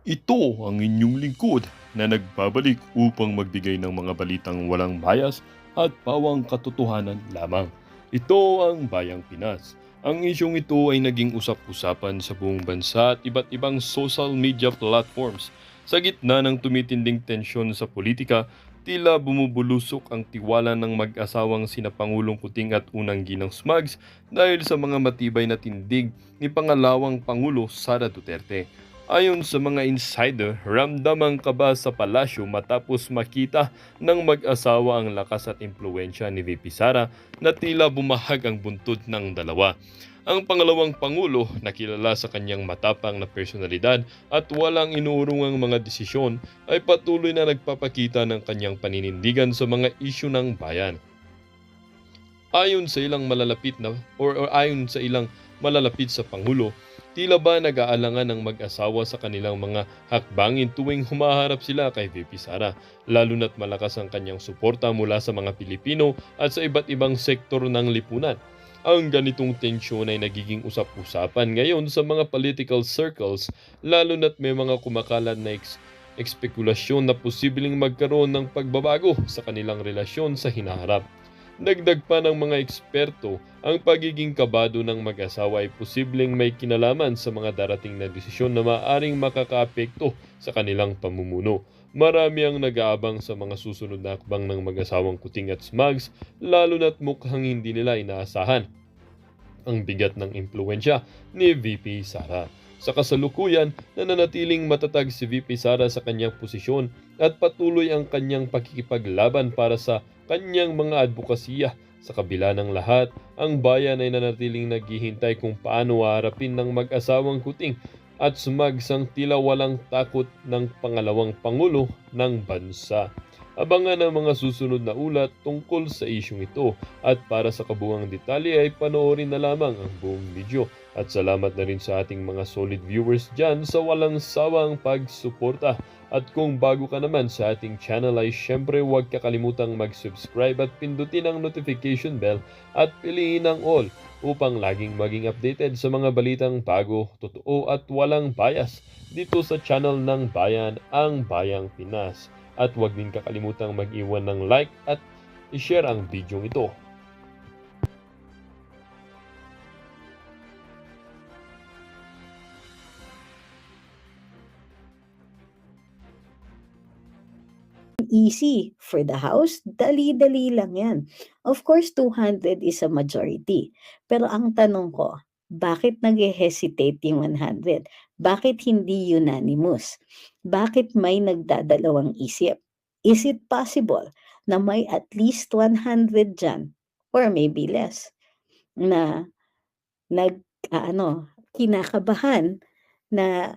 Ito ang inyong lingkod na nagbabalik upang magbigay ng mga balitang walang bias at pawang katotohanan lamang. Ito ang Bayang Pinas. Ang isyong ito ay naging usap-usapan sa buong bansa at iba't ibang social media platforms. Sa gitna ng tumitinding tensyon sa politika, tila bumubulusok ang tiwala ng mag-asawang sina Pangulong Kuting at Unang Ginang Smugs dahil sa mga matibay na tindig ni pangalawang Pangulo Sara Duterte. Ayon sa mga insider, ramdam ang kaba sa palasyo matapos makita ng mag-asawa ang lakas at impluensya ni VP Sara na tila bumahag ang buntod ng dalawa. Ang pangalawang pangulo na kilala sa kanyang matapang na personalidad at walang inuurungang mga desisyon ay patuloy na nagpapakita ng kanyang paninindigan sa mga isyu ng bayan. Ayon sa ilang malalapit na ayon sa ilang malalapit sa pangulo, tila ba nag-aalangan ng mag-asawa sa kanilang mga hakbangin tuwing humaharap sila kay VP Sara, lalo na't malakas ang kanyang suporta mula sa mga Pilipino at sa iba't ibang sektor ng lipunan. Ang ganitong tensyon ay nagiging usap-usapan ngayon sa mga political circles, lalo na't may mga kumakalat na ekspekulasyon na posibleng magkaroon ng pagbabago sa kanilang relasyon sa hinaharap. Dagdag pa ng mga eksperto, ang pagiging kabado ng mag-asawa ay posibleng may kinalaman sa mga darating na desisyon na maaaring makakaapekto sa kanilang pamumuno. Marami ang nag-aabang sa mga susunod na hakbang ng mag-asawang Kuting at Smugs, lalo na't mukhang hindi nila inaasahan ang bigat ng impluensya ni VP Sara. Sa kasalukuyan, nananatiling matatag si VP Sara sa kanyang posisyon at patuloy ang kanyang pakikipaglaban para sa kanyang mga advokasya. Sa kabila ng lahat, ang bayan ay nanatiling naghihintay kung paano haharapin ng mag-asawang Kuting at sumagsang tila walang takot ng pangalawang pangulo ng bansa. Abangan ang mga susunod na ulat tungkol sa isyong ito at para sa kabuuang detalye ay panoorin na lamang ang buong video. At salamat na rin sa ating mga solid viewers dyan sa walang sawang pagsuporta. At kung bago ka naman sa ating channel ay syempre huwag kakalimutang mag-subscribe at pindutin ang notification bell at piliin ang all upang laging maging updated sa mga balitang bago, totoo at walang bias dito sa channel ng Bayan, ang Bayang Pinas. At huwag din kakalimutang mag-iwan ng like at i-share ang video ito. Easy. For the House, dali-dali lang yan. Of course, 200 is a majority. Pero ang tanong ko, bakit nag-hesitate yung 100? Bakit hindi unanimous? Bakit may nagdadalawang isip? Is it possible na may at least 100 dyan, or maybe less, na kinakabahan na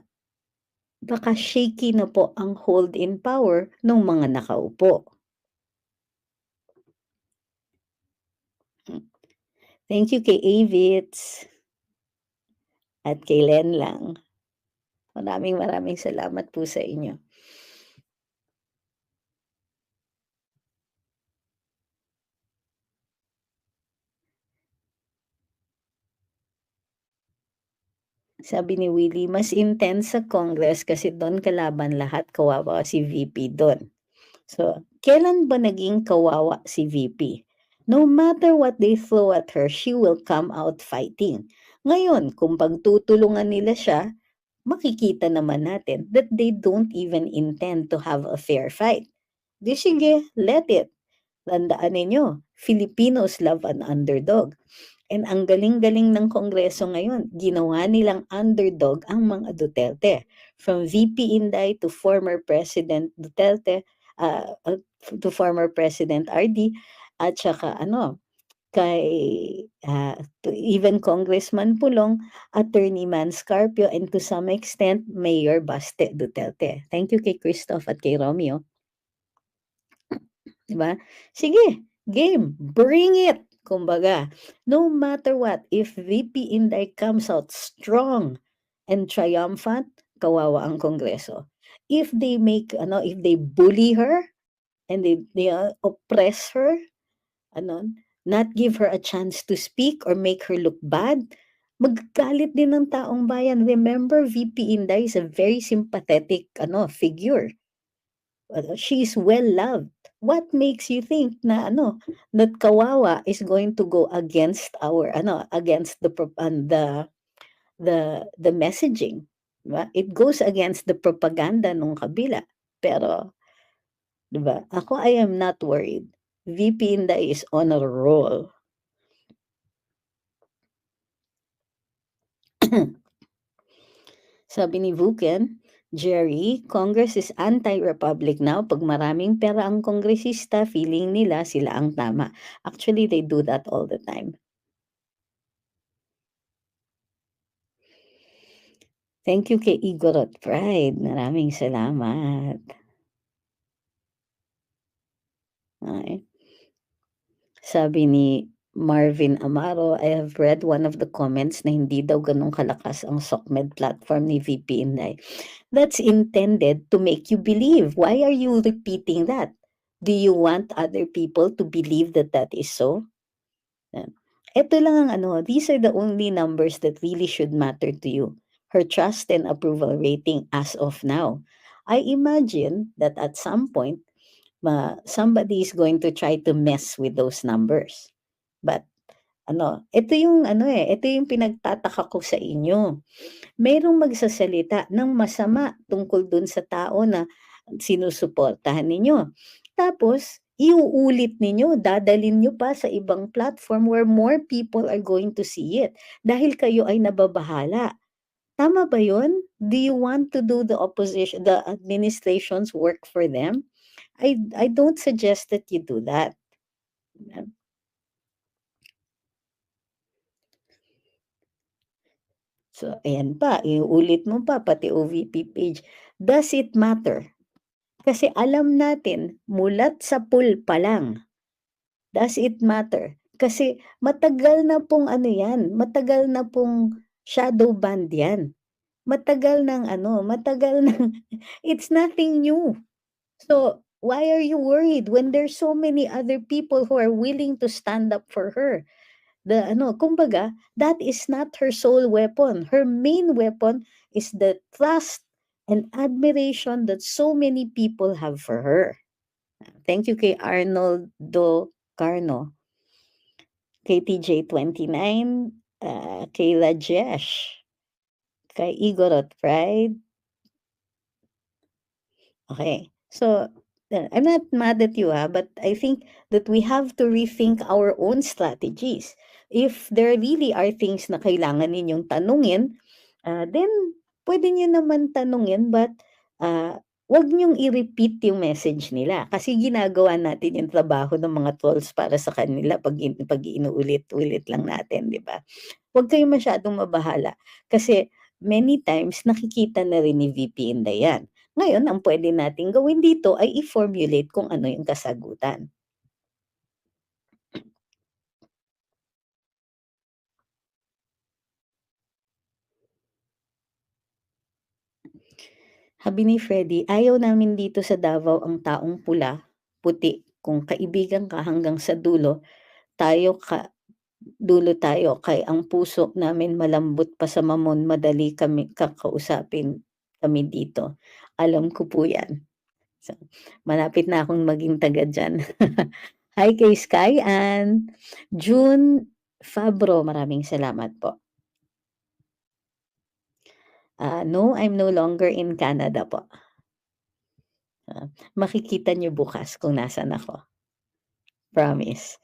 baka shaky na po ang hold in power ng mga nakaupo? Thank you kay Avits at kay Len lang. Maraming salamat po sa inyo. Sabi ni Willie, mas intense sa Congress kasi doon kalaban lahat, kawawa si VP doon. So, kailan ba naging kawawa si VP? No matter what they throw at her, she will come out fighting. Ngayon, kung pagtutulungan nila siya, makikita naman natin that they don't even intend to have a fair fight. Di sige, let it. Tandaan ninyo, Filipinos love an underdog. And ang galing-galing ng Kongreso ngayon, ginawa nilang underdog ang mga Duterte. From VP Inday to former President Duterte, to former President RD, at saka kay to even Congressman Pulong, Attorney Man Scarpio, and to some extent, Mayor Baste Duterte. Thank you kay Christoph at kay Romeo. Diba? Sige, game, bring it! Kumbaga, no matter what, if VP Inday comes out strong and triumphant, kawawa ang Kongreso. If they if they bully her and they oppress her, not give her a chance to speak or make her look bad, magagalit din ng taong bayan. Remember, VP Inday is a very sympathetic figure. She's well-loved. What makes you think na that Kawawa is going to go against against the messaging, 'di ba? It goes against the propaganda nung kabila. Pero, 'di ba, ako, I am not worried. VP Inday is on a roll. Sabi ni Vuken, Jerry, Congress is anti-republic now. Pag maraming pera ang kongresista, feeling nila sila ang tama. Actually, they do that all the time. Thank you kay Igorot Pride. Maraming salamat. Okay. Sabi ni Marvin Amaro, I have read one of the comments na hindi daw ganun kalakas ang SOCMED platform ni VP Inday. That's intended to make you believe. Why are you repeating that? Do you want other people to believe that that is so? Ito lang ang these are the only numbers that really should matter to you. Her trust and approval rating as of now. I imagine that at some point, somebody is going to try to mess with those numbers. But ito yung pinagtataka ko sa inyo. Merong magsasalita ng masama tungkol dun sa tao na sinusuportahan ninyo. Tapos, iuulit ninyo, dadalin nyo pa sa ibang platform where more people are going to see it dahil kayo ay nababahala. Tama ba yun? Do you want to do the administration's work for them? I don't suggest that you do that. So, ayan pa, iulit mo pa, pati OVP page. Does it matter? Kasi alam natin, mulat sa pool pa lang. Does it matter? Kasi matagal na pong matagal na pong shadow banned yan. Matagal ng it's nothing new. So, why are you worried when there's so many other people who are willing to stand up for her? Kumbaga, that is not her sole weapon. Her main weapon is the trust and admiration that so many people have for her. Thank you kay Arnoldo Carno, kay TJ29, kay Rajesh, kay Igorot Pride. Okay. So, I'm not mad at you, but I think that we have to rethink our own strategies. If there really are things na kailangan ninyong tanungin, then pwede nyo naman tanungin, but wag nyong i-repeat yung message nila. Kasi ginagawa natin yung trabaho ng mga trolls para sa kanila pag inuulit-ulit lang natin, di ba? Huwag kayong masyadong mabahala. Kasi many times nakikita na rin ni VP Inday yan. Ngayon, ang pwede nating gawin dito ay i-formulate kung ano yung kasagutan. Sabi ni Freddy, ayaw namin dito sa Davao ang taong pula, puti. Kung kaibigan ka hanggang sa dulo, dulo tayo. Kay ang puso namin malambot pa sa mamon, madali kami kakausapin kami dito. Alam ko po yan. So, malapit na akong maging taga dyan. Hi kay Sky and June Fabro, maraming salamat po. No, I'm no longer in Canada po. Makikita niyo bukas kung nasaan ako. Promise.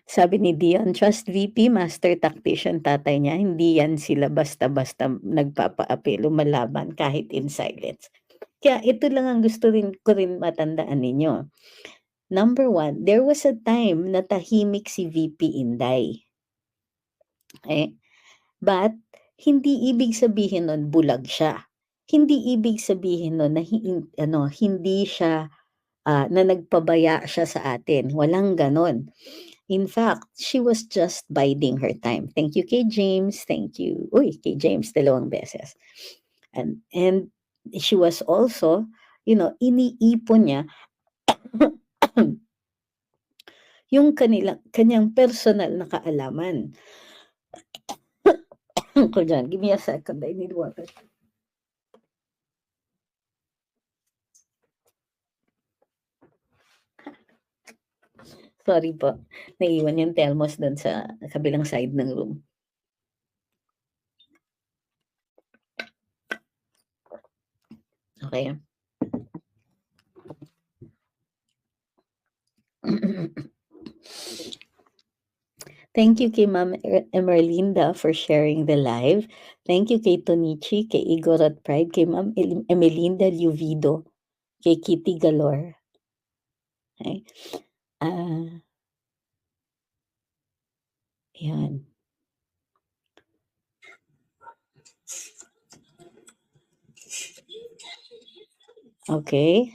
Sabi ni Dion, trust VP, master tactician tatay niya, hindi yan sila basta-basta nagpapaapi, lumalaban kahit in silence. Kaya ito lang ang gusto ko rin matandaan ninyo. Number 1, there was a time na tahimik si VP Inday. Okay? But, hindi ibig sabihin nun bulag siya. Hindi ibig sabihin nun na hindi siya na nagpabaya siya sa atin. Walang ganon. In fact, she was just biding her time. Thank you kay James. Thank you. Kay James, 2 beses. And she was also, iniipon niya yung kanyang personal na kaalaman. Ko diyan, give me a second, I need water. Sorry po, naiwan yung thermos dun sa kabilang side ng room. Okey. Thank you kay Ma'am Emerlinda for sharing the live. Thank you kay Tonichi, kay Igor at Pride, kay Ma'am Emelinda Luvido, kay Kitty Galore. Okey. Yan. Okey.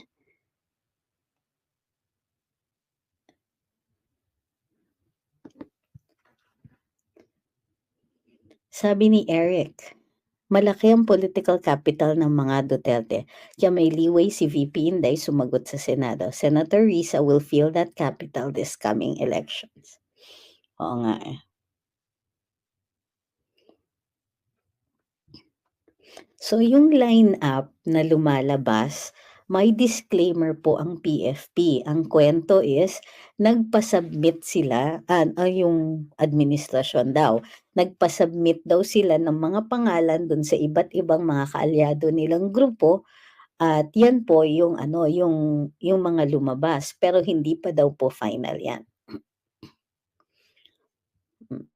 Sabi ni Eric, malaki ang political capital ng mga Duterte, kaya may leeway si VP Inday sumagot sa Senado. Senator Risa will feel that capital this coming elections. Oo nga, eh. So yung lineup na lumalabas, may disclaimer po ang PFP. Ang kwento is, nagpa-submit sila, yung administrasyon daw, nagpa-submit daw sila ng mga pangalan dun sa iba't ibang mga kaalyado nilang grupo at yan po yung yung mga lumabas, pero hindi pa daw po final yan.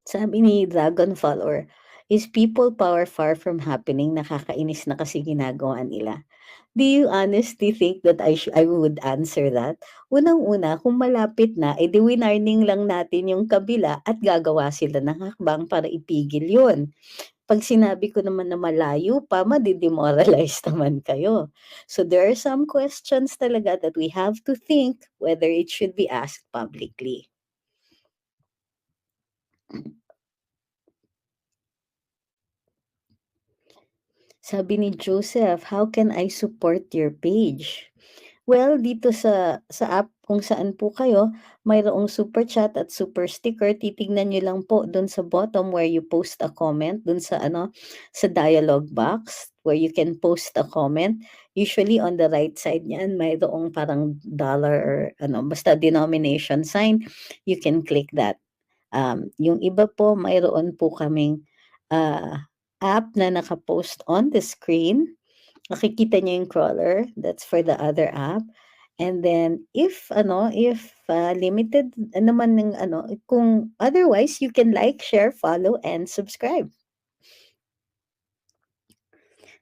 Sabi ni Dragon Follower, "Is people power far from happening? Nakakainis na kasi ginagawa nila." Do you honestly think that I would answer that? Unang-una, kung malapit na, eh, di winarning lang natin yung kabila at gagawa sila ng hakbang para ipigil yun. 'Pag sinabi ko naman na malayo pa, made-demoralize naman kayo. So there are some questions talaga that we have to think whether it should be asked publicly. Sabi ni Joseph, "How can I support your page?" Well, dito sa app kung saan po kayo, mayroong super chat at super sticker. Titignan niyo lang po dun sa bottom where you post a comment, dun sa sa dialog box where you can post a comment. Usually on the right side niyan, mayroong parang dollar or basta denomination sign. You can click that. Yung iba po, mayroon po kaming app na nakapost on the screen. Makikita niyo yung crawler, that's for the other app. And then if limited naman ng kung otherwise you can like, share, follow, and subscribe.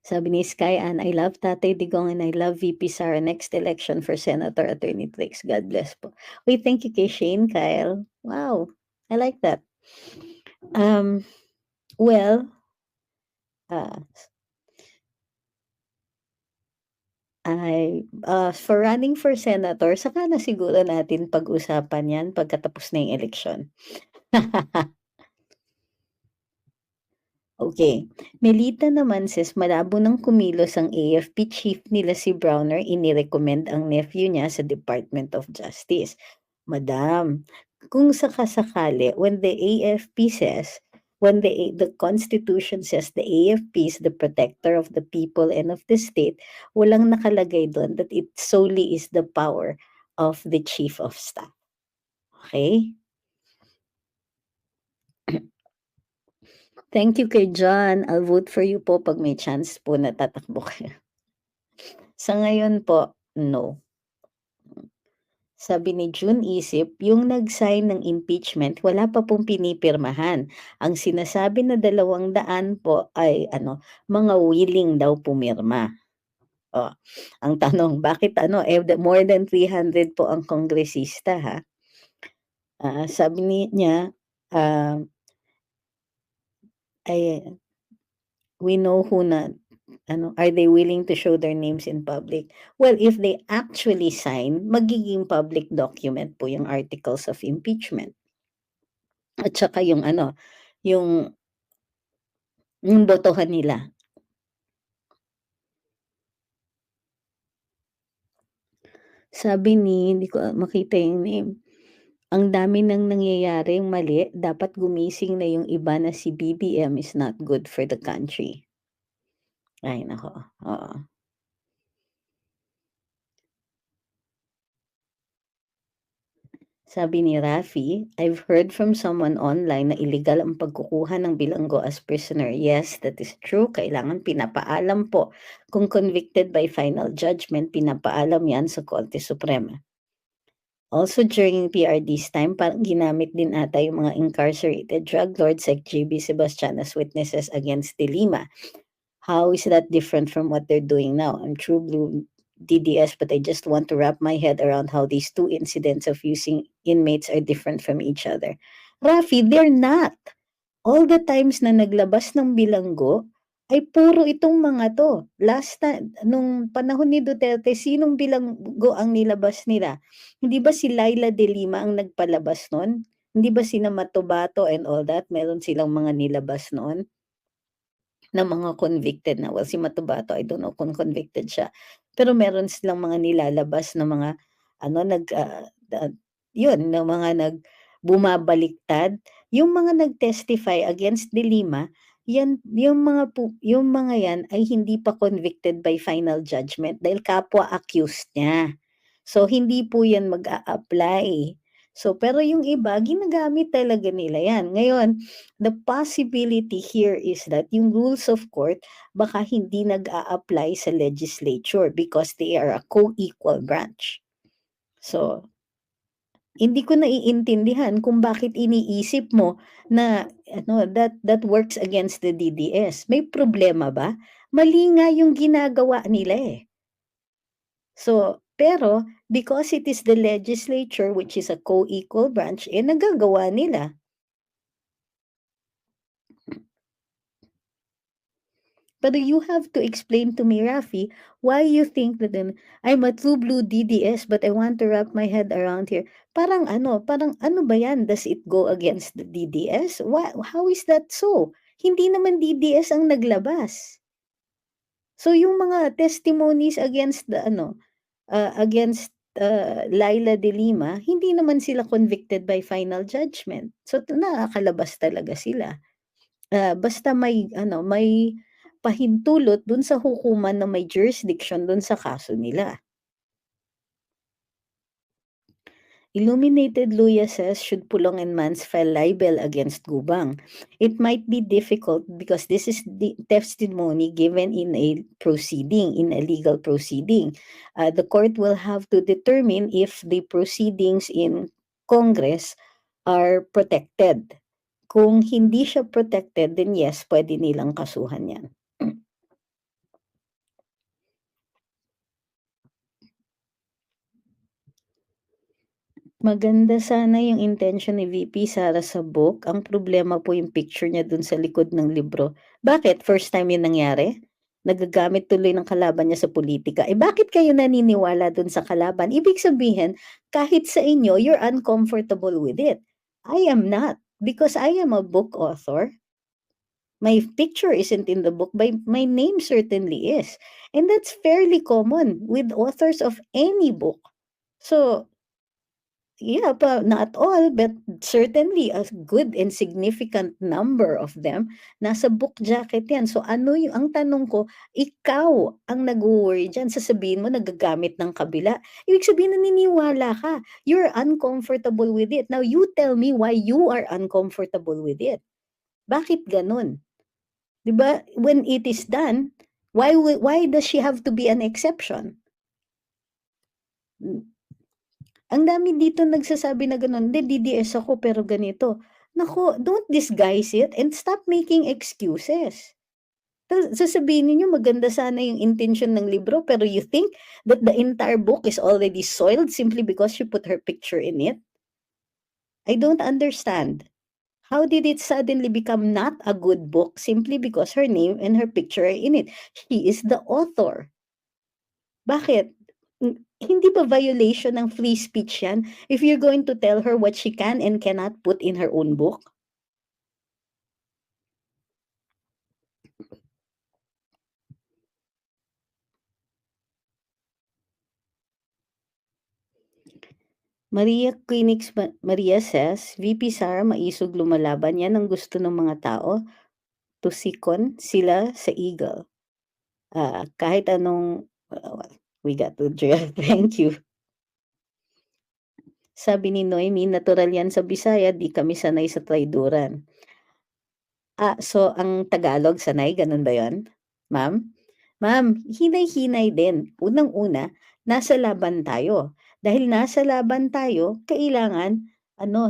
Sabi ni Sky Ann, "I love Tatay Digong and I love VP Sara. Next election for Senator Attorney Trix. God bless po." Uy, thank you kay Shane Kyle. Wow, I like that. Well, ah for running for senator, saka na siguro natin pag-usapan 'yan pagkatapos na yung eleksyon. Okay. Melita naman says, "Malabo ng kumilos ang AFP chief nila si Browner, inirecommend ang nephew niya sa Department of Justice." Madam, kung sakasakali, when the Constitution says the AFP is the protector of the people and of the state, walang nakalagay dun that it solely is the power of the chief of staff. Okay? Thank you kay John. I'll vote for you po 'pag may chance po na tatakbo kayo. Sa ngayon po, no. Sabi ni June Isip, yung nag-sign ng impeachment wala pa pong pinipirmahan. Ang sinasabi na 200 po ay mga willing daw pumirma. Oh, ang tanong, bakit more than 300 po ang kongresista, ha? Sabi niya, ah, ay we know who na are they willing to show their names in public? Well, if they actually sign, magiging public document po yung articles of impeachment. At saka yung botohan nila. Sabi ni, hindi ko makita yung name. Ang dami ng nangyayaring mali, dapat gumising na yung iba na si BBM is not good for the country. Ay naku, oo. Sabi ni Rafi, "I've heard from someone online na illegal ang pagkukuha ng bilanggo as prisoner. Yes, that is true. Kailangan pinapaalam po. Kung convicted by final judgment, pinapaalam yan sa Korte Suprema." Also during PRD's time, parang ginamit din ata yung mga incarcerated drug lords like JB Sebastian as witnesses against De Lima. How is that different from what they're doing now? I'm true blue DDS, but I just want to wrap my head around how these two incidents of using inmates are different from each other. Rafi, they're not. All the times na naglabas ng bilanggo, ay puro itong mga 'to. Last time nung panahon ni Duterte, sinong bilanggo ang nilabas nila? Hindi ba si Laila de Lima ang nagpalabas nun? Hindi ba sina Matobato and all that, meron silang mga nilabas noon na mga convicted na. Well, si Matobato, I don't know kung convicted siya. Pero meron silang mga nilalabas na mga ano, yun, na mga bumabaliktad. Yung mga nag-testify against De Lima, yan, yung mga yan ay hindi pa convicted by final judgment dahil kapwa accused niya. So, hindi po yan mag-a-apply. So, pero yung iba, ginagamit talaga nila yan. Ngayon, the possibility here is that yung rules of court baka hindi nag-a-apply sa legislature because they are a co-equal branch. So, hindi ko naiintindihan kung bakit iniisip mo na ano, that works against the DDS. May problema ba? Mali nga yung ginagawa nila eh. So, pero because it is the legislature which is a co-equal branch, eh nagagawa nila. But you have to explain to me, Rafi, why you think that I'm a true blue DDS but I want to wrap my head around here. Parang ano ba yan? Does it go against the DDS? How is that so? Hindi naman DDS ang naglabas. So yung mga testimonies against Laila de Lima, hindi naman sila convicted by final judgment. So nakakalabas talaga sila. Basta may pahintulot dun sa hukuman na may jurisdiction dun sa kaso nila. Illuminated Luya says, should Pulong and Mans file libel against Gubang? It might be difficult because this is the testimony given in a legal proceeding. The court will have to determine if the proceedings in Congress are protected. Kung hindi siya protected, then yes, pwede nilang kasuhan yan. Maganda sana yung intention ni VP Sara sa book, ang problema po yung picture niya dun sa likod ng libro. Bakit? First time yun nangyari? Nagagamit tuloy ng kalaban niya sa politika. Eh bakit kayo naniniwala dun sa kalaban? Ibig sabihin, kahit sa inyo, you're uncomfortable with it. I am not, because I am a book author. My picture isn't in the book, but my name certainly is. And that's fairly common with authors of any book. So, yeah, but not all, but certainly a good and significant number of them, nasa book jacket yan. So ano yung, ang tanong ko, ikaw ang nag-worry dyan, sasabihin mo nagagamit ng kabila. Ibig sabihin naniniwala ka, you're uncomfortable with it. Now you tell me why you are uncomfortable with it. Bakit ganun? Diba? When it is done, why does she have to be an exception? Ang dami dito nagsasabi na gano'n, "Hindi, DDS ako pero ganito." Naku, don't disguise it and stop making excuses. Sasabihin ninyo maganda sana yung intention ng libro pero you think that the entire book is already soiled simply because she put her picture in it? I don't understand. How did it suddenly become not a good book simply because her name and her picture are in it? She is the author. Bakit? Hindi ba violation ng free speech yan if you're going to tell her what she can and cannot put in her own book? Maria Quinix Maria says, VP Sara maisog lumalaban yan ang gusto ng mga tao. Tusikon sila sa Eagle. Kahit anong we got to drill. Thank you. Sabi ni Noemi, natural yan sa Bisaya, di kami sanay sa trayduran. So ang Tagalog sanay, ganun ba yun, ma'am? Ma'am, hinay-hinay din. Unang-una, nasa laban tayo. Dahil nasa laban tayo, kailangan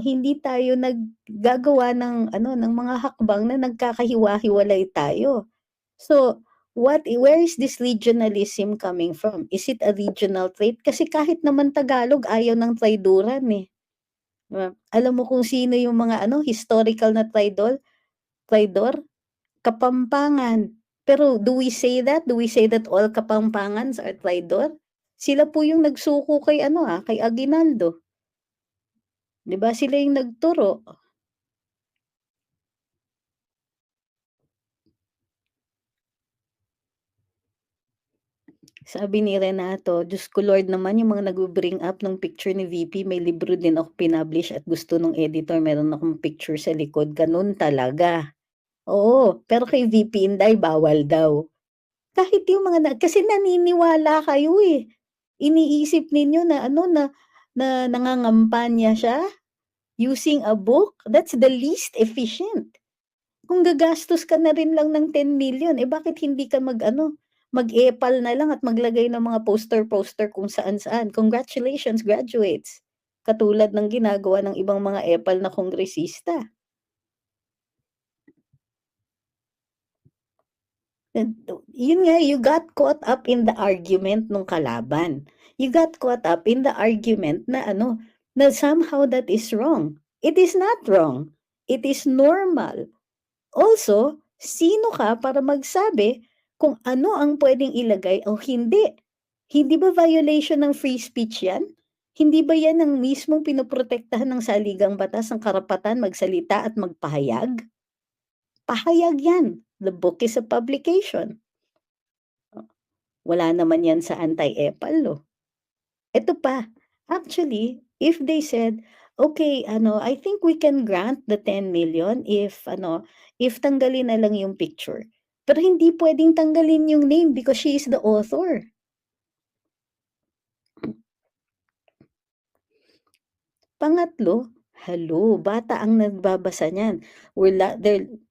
hindi tayo naggagawa ng mga hakbang na nagkakahiwa-hiwalay tayo. So, where is this regionalism coming from? Is it a regional trait? Kasi kahit naman Tagalog, ayaw ng traiduran eh. Alam mo kung sino yung mga historical na traidor? Kapampangan. Pero do we say that? Do we say that all Kapampangans are traidor? Sila po yung nagsuko kay kay Aguinaldo. 'Di ba sila yung nagturo? Sabi ni Renato, Diyos ko Lord naman yung mga nagbo-bring up ng picture ni VP, may libro din ako pinublish at gusto nung editor meron akong picture sa likod, ganun talaga. Oo, pero kay VP Inday bawal daw. Kahit yung mga kasi naniniwala kayo eh. Iniisip ninyo na na nangangampanya siya using a book, that's the least efficient. Kung gagastos ka na rin lang ng 10 million, bakit hindi ka mag-epal na lang at maglagay ng mga poster kung saan-saan. Congratulations, graduates. Katulad ng ginagawa ng ibang mga epal na kongresista. Yun nga, you got caught up in the argument nung kalaban. You got caught up in the argument na na somehow that is wrong. It is not wrong. It is normal. Also, sino ka para magsabi kung ano ang pwedeng ilagay o hindi? Hindi ba violation ng free speech yan? Hindi ba yan ang mismong pinoprotektahan ng saligang batas ang karapatan magsalita at magpahayag? Pahayag yan. The book is a publication. Wala naman yan sa anti-epal, no? Ito pa, actually, if they said, okay, I think we can grant the 10 million if tanggalin na lang yung picture. Pero hindi pwedeng tanggalin yung name because she is the author. Pangatlo, bata ang nagbabasa niyan.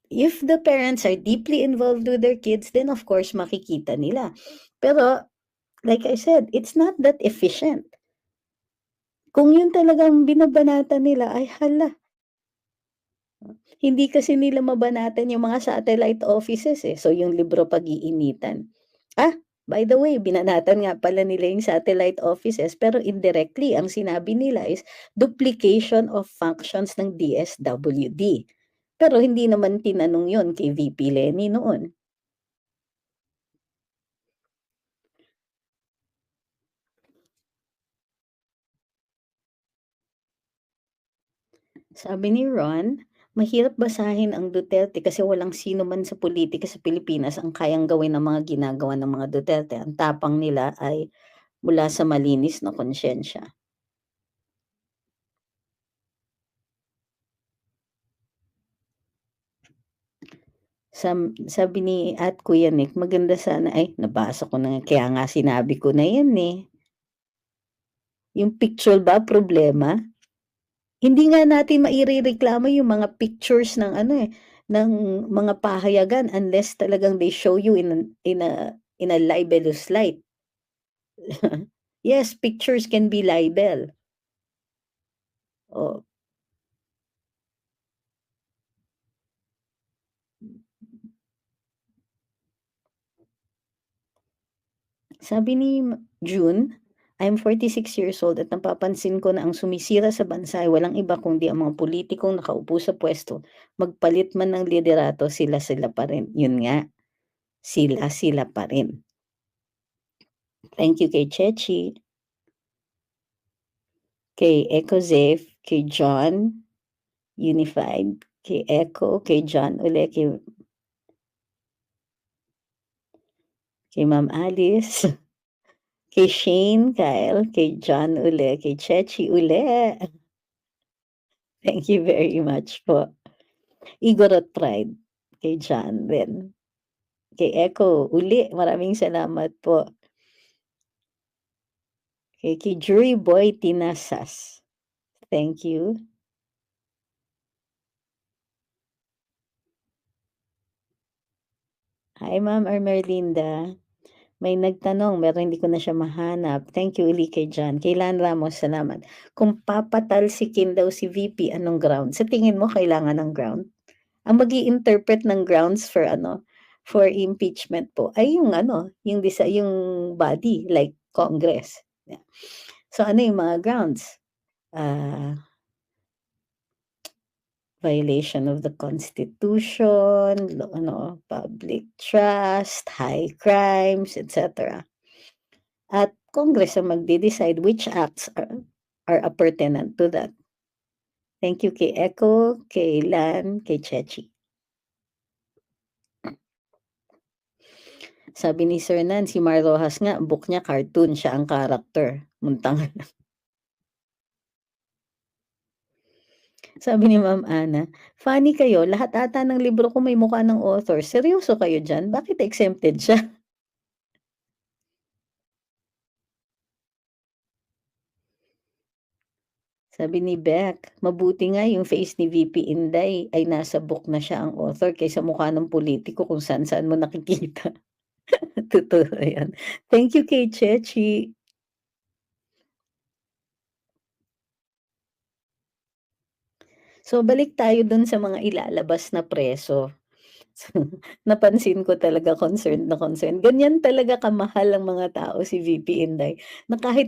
If the parents are deeply involved with their kids, then of course makikita nila. Pero, like I said, it's not that efficient. Kung yun talagang binabanatan nila, ay hala. Hindi kasi nila mabanatan yung mga satellite offices eh. So yung libro pag-iinitan. By the way, binanatan nga pala nila yung satellite offices pero indirectly ang sinabi nila is duplication of functions ng DSWD. Pero hindi naman tinanong yon kay VP Lenny noon. Sabi ni Ron, mahirap basahin ang Duterte kasi walang sino man sa politika sa Pilipinas ang kayang gawin ng mga ginagawa ng mga Duterte. Ang tapang nila ay mula sa malinis na konsyensya. Sabi ni Kuya Nick, maganda sana ay nabasa ko na kaya nga sinabi ko na yan eh. Yung picture ba problema? Hindi nga natin mairereklamo yung mga pictures ng ng mga pahayagan unless talagang they show you in a libelous light. Yes, pictures can be libel. Oh. Sabi ni June, I'm 46 years old at napapansin ko na ang sumisira sa bansa ay walang iba kundi ang mga politikong nakaupo sa pwesto. Magpalit man ng liderato, sila pa rin. Yun nga, sila pa rin. Thank you kay Chechi, kay Echo Zef, kay John, Unified, kay Echo, kay John uli, kay Ma'am Alice, kay Shane, Kyle, kay John uli, kay Chechi uli. Thank you very much po. Igorot Pride, kay John din. Kay Echo uli, maraming salamat po. Kay Jury Boy Tinasas, thank you. Hi Ma'am Ermerlinda. May nagtanong pero hindi ko na siya mahanap. Thank you uli kay John. Kay Lan Ramos, salamat. Kung papatalsikin daw si VP, anong ground? Sa tingin mo kailangan ng ground? Ang magi-interpret ng grounds for for impeachment po ay yung yung body like Congress. Yeah. So ano yung mga grounds? Violation of the Constitution, public trust, high crimes, etc. At Congress ang magde-decide which acts are appurtenant to that. Thank you kay Echo, kay Lan, kay Chechi. Sabi ni Sir Nan, si Mar Rojas nga, book niya cartoon, siya ang character. Muntang. Sabi ni Ma'am Ana, funny kayo, lahat ata ng libro ko may mukha ng author. Seryoso kayo dyan? Bakit exempted siya? Sabi ni Beck, mabuti nga yung face ni VP Inday ay nasa book na siya ang author kaysa mukha ng politiko kung saan-saan mo nakikita. Totoo yan. Thank you kay Chechi. So, balik tayo dun sa mga ilalabas na preso. Napansin ko talaga concerned na concerned. Ganyan talaga kamahal ang mga tao si VP Inday na kahit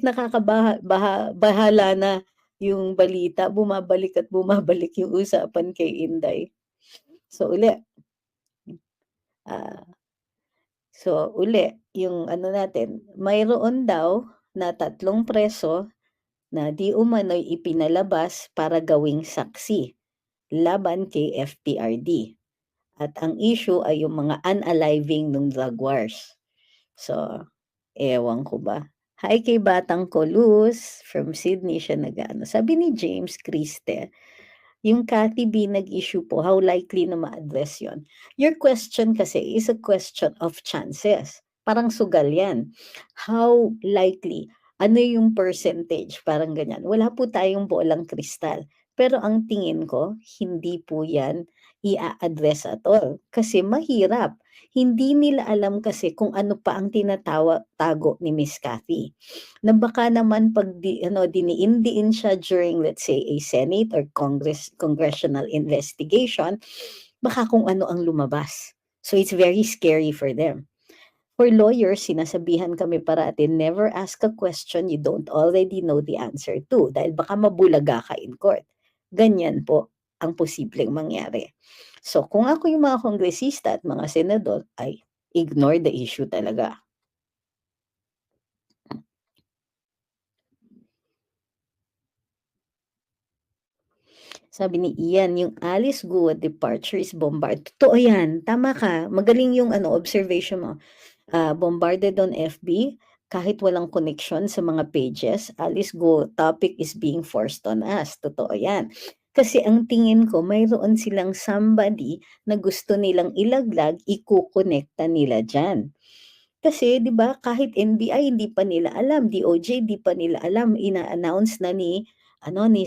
bahala na yung balita, bumabalik at bumabalik yung usapan kay Inday. So, yung natin, mayroon daw na 3 preso na di umano'y ipinalabas para gawing saksi laban kay FPRD. At ang issue ay yung mga unaliving ng drug wars. So, ewan ko ba. Hi kay Batang Colus, from Sydney siya Sabi ni James Criste, yung Cathy B nag-issue po, how likely na ma-address yon? Your question kasi is a question of chances. Parang sugal yan. How likely? Ano yung percentage? Parang ganyan. Wala po tayong bolang kristal. Pero ang tingin ko, hindi po yan i-address at all. Kasi mahirap. Hindi nila alam kasi kung ano pa ang tago ni Miss Cathy. Na baka naman pag diniin siya during, let's say, a Senate or congressional investigation, baka kung ano ang lumabas. So it's very scary for them. For lawyers, sinasabihan kami parati, never ask a question you don't already know the answer to dahil baka mabulaga ka in court. Ganyan po ang posibleng mangyari. So kung ako yung mga kongresista at mga senador, ay ignore the issue talaga. Sabi ni Ian, yung Alice Guo departure is bombarded. Totoo yan. Tama ka. Magaling yung observation mo. Bombarded on FB, kahit walang connection sa mga pages, Alice Go topic is being forced on us. Totoo yan. Kasi ang tingin ko, mayroon silang somebody na gusto nilang ilaglag, ikukonekta nila dyan. Kasi 'di ba kahit NBI hindi pa nila alam, DOJ di pa nila alam, ina-announce na ni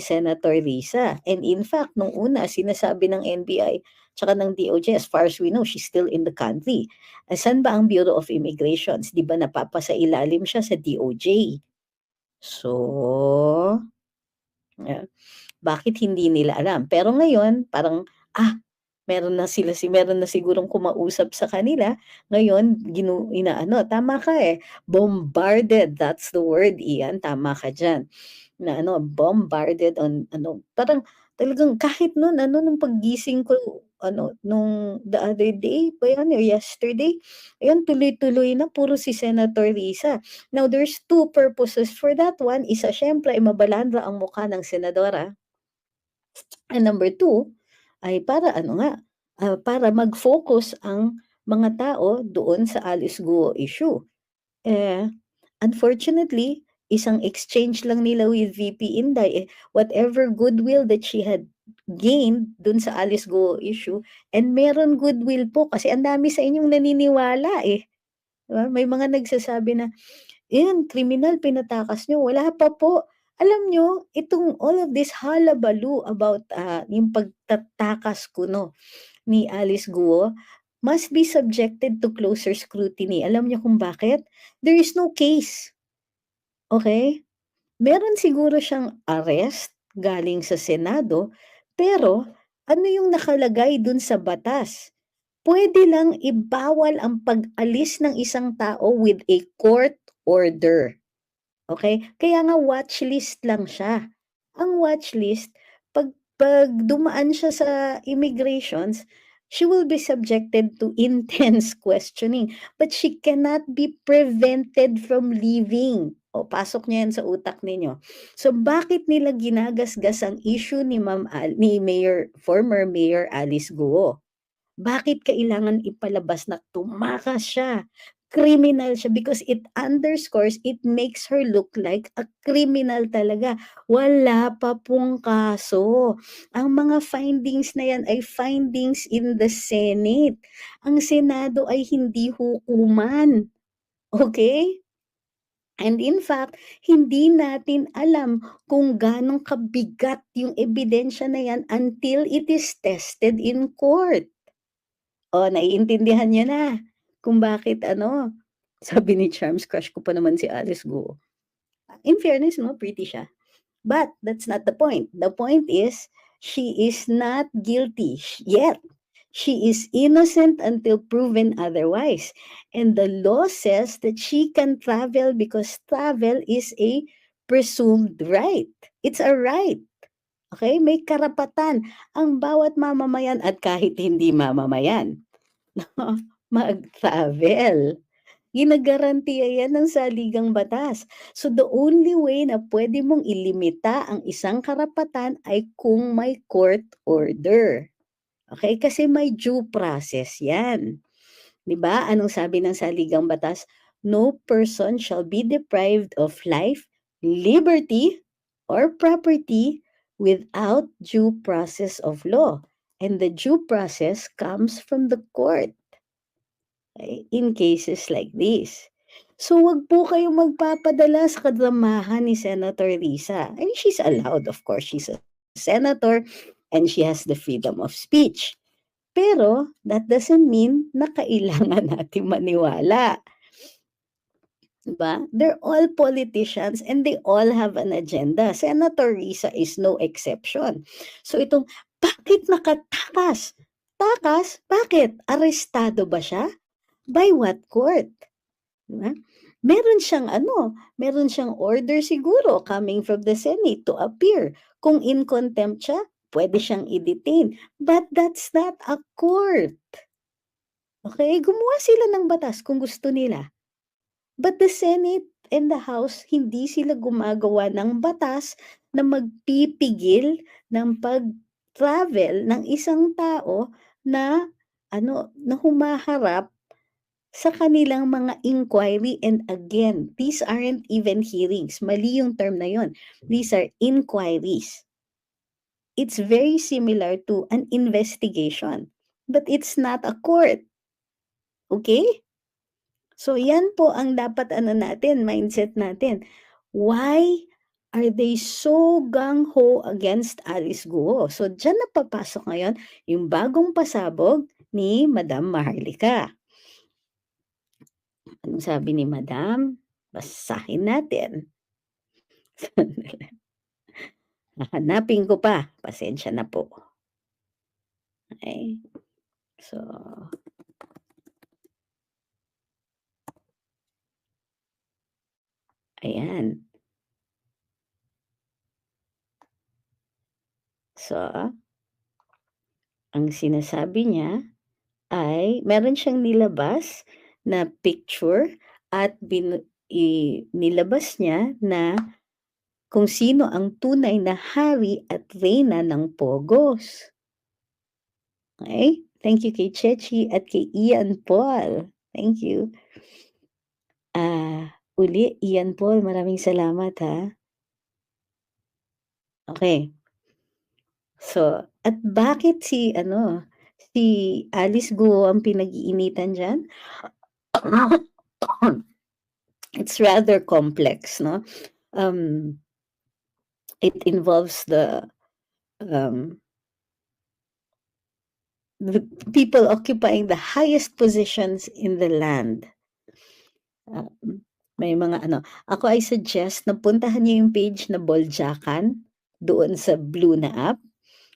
Senator Risa. And in fact, nung una sinasabi ng NBI tsaka ng DOJ, as far as we know, she's still in the country. Saan ba ang Bureau of Immigrations? 'Di ba napapasailalim siya sa DOJ? So, bakit hindi nila alam? Pero ngayon, parang, meron na sigurong kumausap sa kanila. Ngayon, tama ka bombarded, that's the word, Ian, tama ka dyan. Na bombarded on, parang talagang kahit nung paggising ko, nung the other day, ba yan, or yesterday, ayan, tuloy-tuloy na, puro si Senator Risa. Now, there's 2 purposes for that one. Isa, syempre, mabalandra ang mukha ng senadora. And number 2, ay para para mag-focus ang mga tao doon sa Alice Guo issue. unfortunately, isang exchange lang nila with VP Inday, whatever goodwill that she had gained dun sa Alice Go issue, and meron goodwill po kasi ang dami sa inyong naniniwala, 'di ba? May mga nagsasabi na, "Ayan, kriminal, pinatakas niyo." Wala pa po. Alam niyo, itong all of this hullabaloo about, yung pagtatakas kuno ni Alice Guo must be subjected to closer scrutiny. Alam niyo kung bakit? There is no case, okay? Meron siguro siyang arrest galing sa Senado, pero ano yung nakalagay dun sa batas? Puwede lang ibawal ang pag-alis ng isang tao with a court order. Okay, kaya nga watchlist lang siya. Ang watchlist 'pag dumaan siya sa immigrations, she will be subjected to intense questioning, but she cannot be prevented from leaving. O pasok niyo yan sa utak ninyo. So bakit nila ginagasgas ang issue ni ni former Mayor Alice Guo? Bakit kailangan ipalabas na tumakas siya, criminal siya, because it underscores, it makes her look like a criminal talaga. Wala pa pong kaso. Ang mga findings na yan ay findings in the Senate. Ang Senado ay hindi hukuman. Okay? And in fact, hindi natin alam kung ganong kabigat yung ebidensya na yan until it is tested in court. Oh, naiintindihan niyo na kung bakit ano, sabi ni Charms, crush ko pa naman si Alice Guo. In fairness 'no, pretty siya. But that's not the point. The point is, she is not guilty yet. She is innocent until proven otherwise. And the law says that she can travel because travel is a presumed right. It's a right. Okay? May karapatan ang bawat mamamayan at kahit hindi mamamayan mag-travel. Ginagarantiya yan ng saligang batas. So the only way na pwede mong ilimita ang isang karapatan ay kung may court order. Okay? Kasi may due process yan. 'Di ba? Anong sabi ng saligang batas? No person shall be deprived of life, liberty, or property without due process of law. And the due process comes from the court in cases like this. So wag po kayong magpapadala sa kadramahan ni Senator Risa. And she's allowed, of course, she's a senator and she has the freedom of speech. Pero that doesn't mean na kailangan nating maniwala. Diba? They're all politicians and they all have an agenda. Senator Risa is no exception. So itong, bakit nakatakas? Takas? Bakit? Arestado ba siya? By what court? Diba? Meron siyang order siguro coming from the Senate to appear. Kung in contempt siya, pwede siyang i-detain. But that's not a court. Okay? Gumawa sila ng batas kung gusto nila. But the Senate and the House, hindi sila gumagawa ng batas na magpipigil ng pag-travel ng isang tao na na humaharap sa kanilang mga inquiry. And again, these aren't even hearings. Mali yung term na yon. These are inquiries. It's very similar to an investigation, but it's not a court. Okay? So yan po ang dapat natin, mindset natin. Why are they so gung-ho against Alice Guo? So diyan na papasok ngayon yung bagong pasabog ni Madam Maharlika. Anong sabi ni Madam? Basahin natin. Hahanapin ko pa. Pasensya na po. Okay. So, ayan. So, ang sinasabi niya ay meron siyang nilabas na picture at nilabas niya na kung sino ang tunay na hari at reyna ng Pogos. Okay? Thank you kay Chechi at kay Ian Paul. Thank you. uli, Ian Paul, maraming salamat ha. Okay. So, at bakit si Alice Guo ang pinag-iinitan diyan? It's rather complex, no? Um, it involves um, the people occupying the highest positions in the land. May mga ako I suggest na puntahan niyo yung page na Boljakan doon sa Blue na app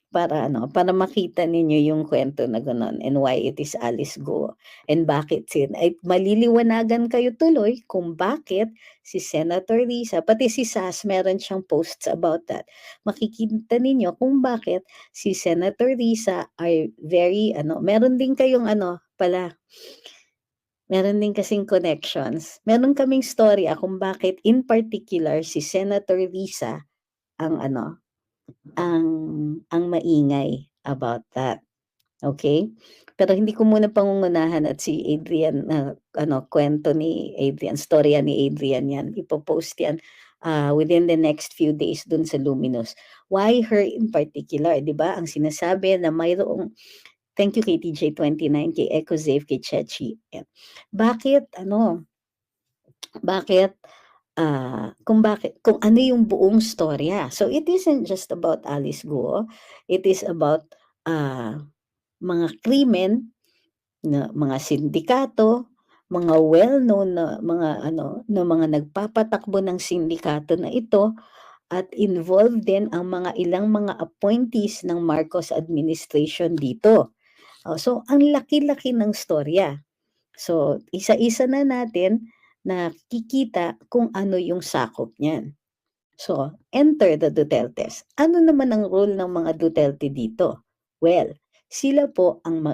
para makita ninyo yung kwento na gano'n and why it is Alice Go and bakit ay maliliwanagan kayo tuloy kung bakit si Senator Risa, pati si Sas meron siyang posts about that. Makikita ninyo kung bakit si Senator Risa are very meron din kayong meron din kasing connections. Meron kaming storya kung bakit in particular si Senator Risa ang ang maingay about that. Okay? Pero hindi ko muna pangungunahan at si Adrian kwento ni Adrian, storya ni Adrian yan. Ipo-post yan within the next few days dun sa Luminous. Why her in particular, 'di ba? Ang sinasabi na mayroong thank you kay TJ29, kay EcoZave, kay Chechi. Yan. Bakit kung ano yung buong storya. So it isn't just about Alice Guo, it is about mga krimen na mga sindikato, mga well-known na mga nagpapatakbo ng sindikato na ito at involved din ang ilang mga appointees ng Marcos administration dito. So ang laki-laki ng storya. So isa-isa na natin nakikita kung ano yung sakop niyan. So, enter the Dutertes. Ano naman ang role ng mga Duterte dito? Well, sila po ang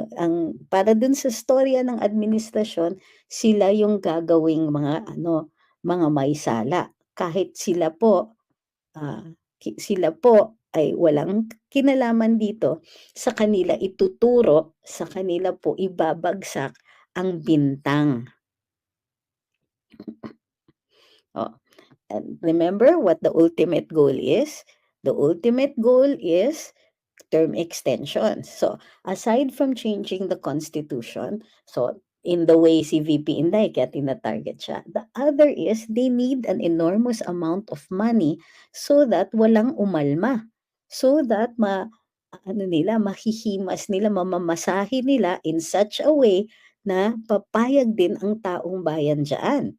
para dun sa storya ng administrasyon, sila yung gagawing mga maisala. Kahit sila po ay walang kinalaman dito, sa kanila ituturo, sa kanila po ibabagsak ang bintang. Oh, and remember what the ultimate goal is? The ultimate goal is term extension. So, aside from changing the constitution, so in the way si VP Inday kaya tina-target siya, the other is they need an enormous amount of money so that walang umalma. So that mahihimas nila, mamamasahe nila in such a way na papayag din ang taong bayan dyan.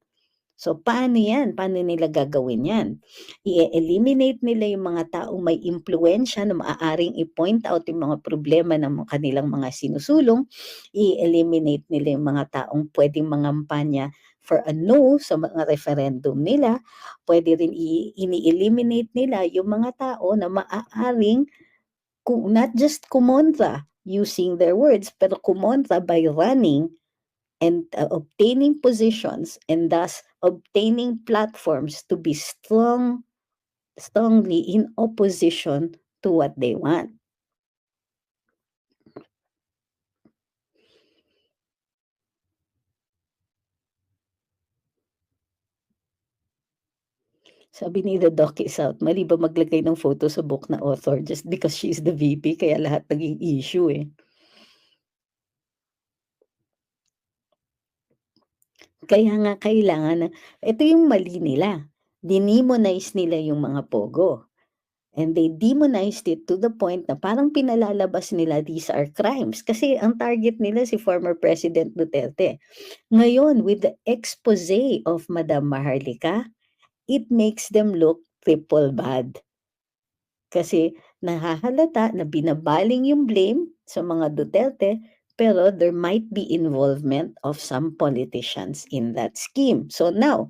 So, paano yan? Paano nila gagawin yan? I-eliminate nila yung mga taong may impluensya na maaaring i-point out yung mga problema ng kanilang mga sinusulong. I-eliminate nila yung mga taong pwedeng mangampanya for a no sa mga referendum nila. Pwede rin ini-eliminate nila yung mga tao na maaaring not just kumontra using their words, pero kumontra by running and obtaining positions and thus obtaining platforms to be strongly in opposition to what they want. Sabi ni The Doc is out, mali ba maglagay ng photo sa book na author just because she's the VP kaya lahat naging issue eh. Kaya nga kailangan ito yung mali nila. Dinemonize nila yung mga pogo. And they demonized it to the point na parang pinalalabas nila these are crimes. Kasi ang target nila si former President Duterte. Ngayon, with the expose of Madam Maharlika, it makes them look triple bad. Kasi nahahalata na binabaling yung blame sa mga Duterte, pero there might be involvement of some politicians in that scheme. So now,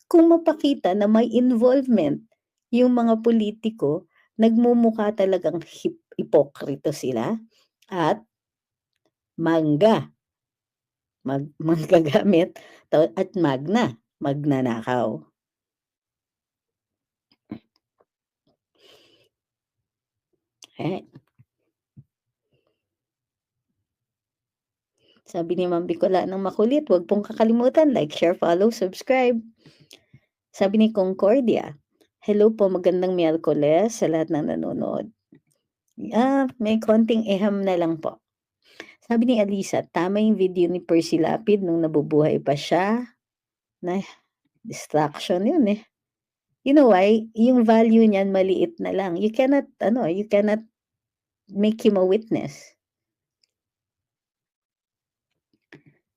kung mapakita na may involvement yung mga politiko, nagmumukha talagang hipokrito sila at manggagamit at magnanakaw. Eh. Sabi ni Ma'am Bicola ng makulit, huwag pong kakalimutan, like, share, follow, subscribe. Sabi ni Concordia, "Hello po, magandang Miyerkules sa lahat ng nanonood. May konting eham na lang po." Sabi ni Alisa, "Tama yung video ni Percy Lapid nung nabubuhay pa siya, na distraction yun, eh. You know why? Yung value niyan maliit na lang. You cannot make him a witness."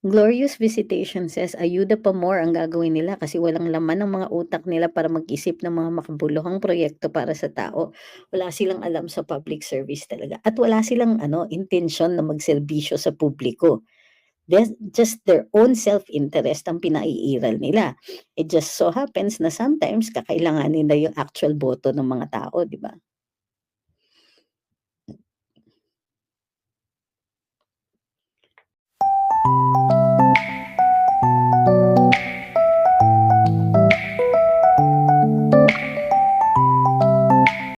Glorious Visitation says, "Ayuda pa more ang gagawin nila kasi walang laman ng mga utak nila para mag-isip ng mga makabuluhang proyekto para sa tao. Wala silang alam sa public service talaga at wala silang intensyon na magserbisyo sa publiko. Just their own self-interest ang pinaiiral nila. It just so happens na sometimes kakailanganin nila yung actual boto ng mga tao, 'di ba?"